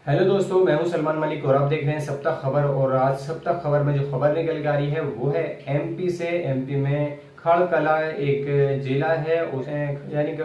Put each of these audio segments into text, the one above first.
Hello दोस्तों, मैं हूं सलमान मलिक और आप देख रहे हैं सप्ताह खबर। और आज सप्ताह खबर में जो खबर निकल के आ रही है वो है एमपी से। एमपी में खड़कला एक जिला है, उसे यानी कि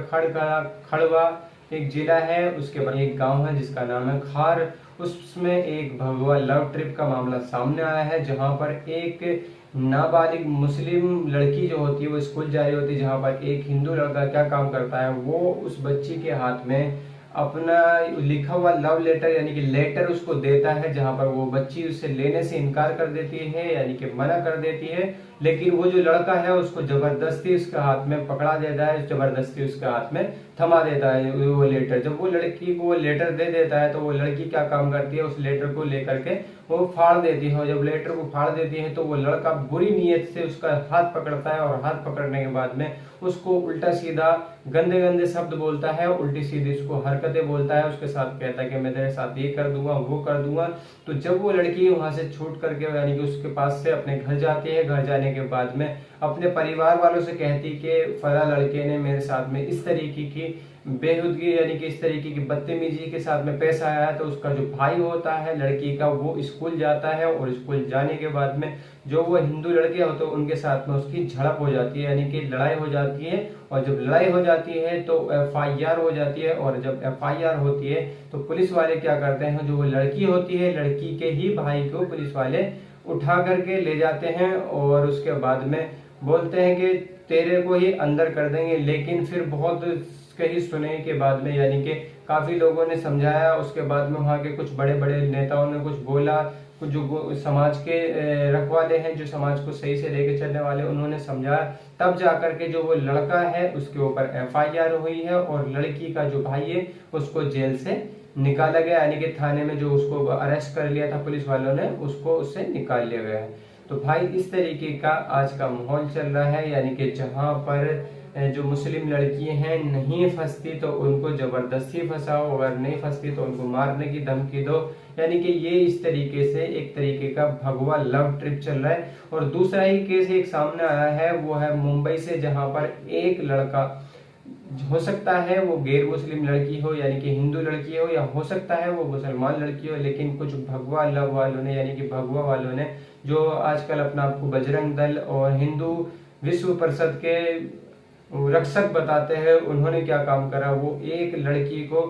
खड़वा एक जिला है, उसके बाद एक गांव है जिसका नाम है खार। उसमें एक भगवा लव ट्रिप का मामला सामने आया है, जहां पर एक नाबालिग मुस्लिम लड़की जो होती है वो स्कूल जा रही होती है, जहां पर एक हिंदू लड़का क्या काम करता है, वो उस बच्ची के हाथ में अपना लिखा हुआ लव लेटर यानी कि लेटर उसको देता है, जहां पर वो बच्ची उससे लेने से इनकार कर देती है यानी कि मना कर देती है। लेकिन वो जो लड़का है उसको जबरदस्ती उसके हाथ में पकड़ा देता है, जबरदस्ती उसके हाथ में थमा देता है वो लेटर। जब वो लड़की को वो लेटर दे देता है तो वो लड़की क्या काम करती है, उस लेटर को लेकर के वो फाड़ देती है। और जब लेटर को फाड़ देती है तो वो लड़का बुरी नीयत से उसका हाथ पकड़ता है और हाथ पकड़ने के बाद में उसको उल्टा सीधा गंदे गंदे शब्द बोलता है, उल्टी सीधी उसको हरकतें बोलता है, उसके साथ कहता है कि मैं तेरे साथ ये कर दूंगा वो कर दूंगा। तो जब वो लड़की वहां से छूट करके यानी कि उसके पास से अपने घर जाती है, घर जाने के बाद में अपने परिवार वालों से कहती कि फला लड़के ने मेरे साथ में इस तरीके की बेहुदगी यानी कि इस तरीके की बदतमीजी के साथ में पेश आया है। तो उसका जो भाई होता है लड़की का वो स्कूल जाता है और स्कूल जाने के बाद में जो वो हिंदू लड़के होते हैं उनके साथ में उसकी झड़प हो जाती है यानी कि लड़ाई हो जाती है। और जब लड़ाई हो जाती है तो एफआईआर हो जाती है। और जब एफआईआर होती है तो पुलिस वाले क्या करते हैं, जो वो लड़की होती है लड़की के ही भाई को पुलिस वाले उठा करके ले जाते हैं और उसके बाद में बोलते हैं कि तेरे को ही अंदर कर देंगे। लेकिन फिर बहुत कहीं सुने के बाद में यानी कि काफी लोगों ने समझाया, उसके बाद में वहाँ के कुछ बड़े बड़े नेताओं ने कुछ बोला, कुछ जो समाज के रखवाले हैं, जो समाज को सही से लेके चलने वाले, उन्होंने समझाया। तब जाकर के जो वो लड़का है उसके ऊपर एफआईआर हुई है और लड़की का जो भाई है उसको जेल से निकाला गया यानी कि थाने में जो उसको अरेस्ट कर लिया था पुलिस वालों ने उसको उससे निकाल लिया गया है। तो भाई इस तरीके का आज का माहौल चल रहा है, यानी कि जहां पर जो मुस्लिम लड़कियां हैं नहीं फंसती तो उनको जबरदस्ती फंसाओ, अगर नहीं फंसती तो उनको मारने की धमकी दो। यानी कि ये इस तरीके से एक तरीके का भगवा लव ट्रिप चल रहा है। और दूसरा ही केस एक सामने आया है, वो है मुंबई से, जहां पर एक लड़का, हो सकता है वो गैर मुस्लिम लड़की हो यानी कि हिंदू लड़की हो, या हो सकता है वो मुसलमान लड़की हो, लेकिन कुछ भगवा लव वालों ने यानी कि भगवा वालों ने जो आजकल अपना आपको बजरंग दल और हिंदू विश्व परिषद के रक्षक बताते हैं, उन्होंने क्या काम करा, वो एक लड़की को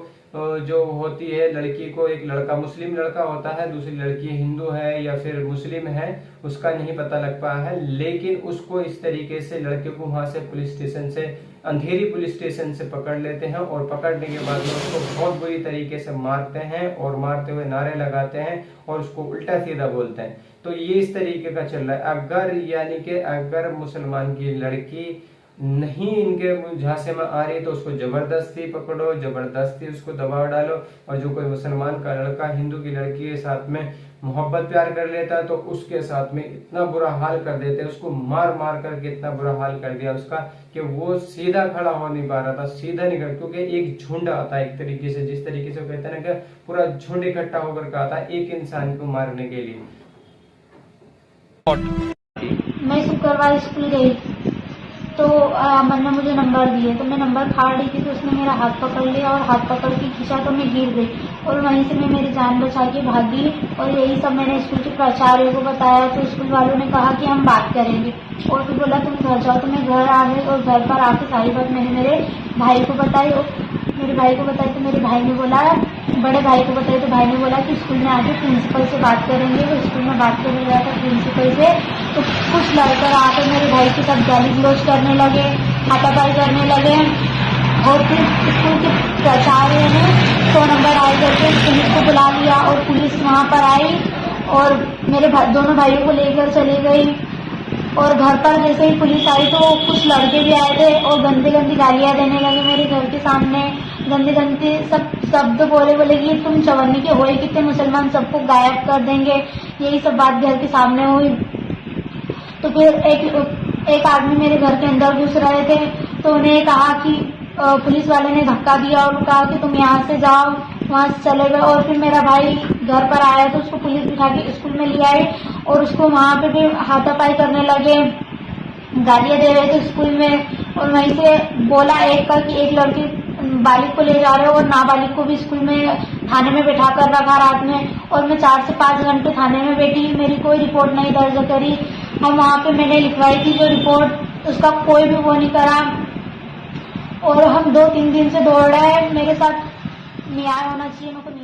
जो होती है लड़की को, एक लड़का मुस्लिम लड़का होता है, दूसरी लड़की हिंदू है या फिर मुस्लिम है उसका नहीं पता लग पाया है, लेकिन उसको इस तरीके से लड़के को वहां से पुलिस स्टेशन से, अंधेरी पुलिस स्टेशन से पकड़ लेते हैं और पकड़ने के बाद में उसको बहुत बुरी तरीके से मारते हैं और मारते हुए नारे लगाते हैं और उसको उल्टा सीधा बोलते हैं। तो ये इस तरीके का चल रहा है। अगर यानी कि अगर मुसलमान की लड़की नहीं इनके झांसे में आ रही तो उसको जबरदस्ती पकड़ो, जबरदस्ती उसको दबाव डालो। और जो कोई मुसलमान का लड़का हिंदू की लड़की के साथ में मोहब्बत प्यार कर लेता है तो उसके साथ में इतना बुरा हाल कर देते हैं, उसको मार मार करके इतना बुरा हाल कर दिया उसका कि वो सीधा खड़ा हो नहीं पा रहा था, सीधा नहीं कर, क्योंकि एक झुंड आता है एक तरीके से, जिस तरीके से कहते हैं ना कि पूरा झुंड इकट्ठा होकर आता है एक इंसान को मारने के लिए। मैं शुक्रवार स्कूल गई तो अमन ने मुझे नंबर दिए, तो मैं नंबर फाड़ रही थी तो उसने मेरा हाथ पकड़ लिया और हाथ पकड़ के खींचा तो मैं गिर गई और वहीं से मैं मेरी जान बचा के भागी। और यही सब मैंने स्कूल के प्राचार्य को बताया तो स्कूल वालों ने कहा कि हम बात करेंगे और फिर बोला तुम घर जाओ। तो मैं घर आ गई और घर पर आके सारी बात मैंने मेरे भाई को बताई और मेरे भाई को बताई तो मेरे भाई ने बोला, बड़े भाई को बताई तो भाई ने बोला कि स्कूल में आके प्रिंसिपल से बात करेंगे। तो स्कूल में बात करने गया था प्रिंसिपल से तो कुछ लड़कर आकर मेरे भाई के साथ गाली गलौज करने लगे, हाथापाई करने लगे और फिर स्कूल के प्राचार्य ने 100 नंबर आए करके पुलिस को बुला लिया और पुलिस वहां पर आई और मेरे दोनों भाइयों को लेकर चली गई। और घर पर जैसे ही पुलिस आई तो कुछ लड़के भी आए थे और गंदी गंदी गालियां देने लगे मेरे घर के सामने, गंदी गंदी सब शब्द बोले कि तुम चवन्नी के होए कितने मुसलमान सबको गायब कर देंगे, यही सब बात घर के सामने हुई। तो फिर एक आदमी मेरे घर के अंदर घुस रहे थे तो उन्हें कहा कि पुलिस वाले ने धक्का दिया और कहा कि तुम यहाँ से जाओ, वहां से चले गए। और फिर मेरा भाई घर पर आया तो उसको पुलिस उठा के स्कूल में ले आई और उसको वहां पे भी हाथापाई करने लगे, गालियां दे रहे थे स्कूल में। और वहीं से बोला एक का कि एक लड़की बालिग को ले जा रहे हो और नाबालिग को भी स्कूल में थाने में बैठा कर रखा रात में, और मैं 4 से 5 घंटे थाने में बैठी, मेरी कोई रिपोर्ट नहीं दर्ज करी। हम वहाँ पे मैंने लिखवाई थी जो रिपोर्ट, उसका कोई भी वो नहीं करा, और हम 2-3 दिन से दौड़ रहे हैं। मेरे साथ न्याय होना चाहिए, मेरे को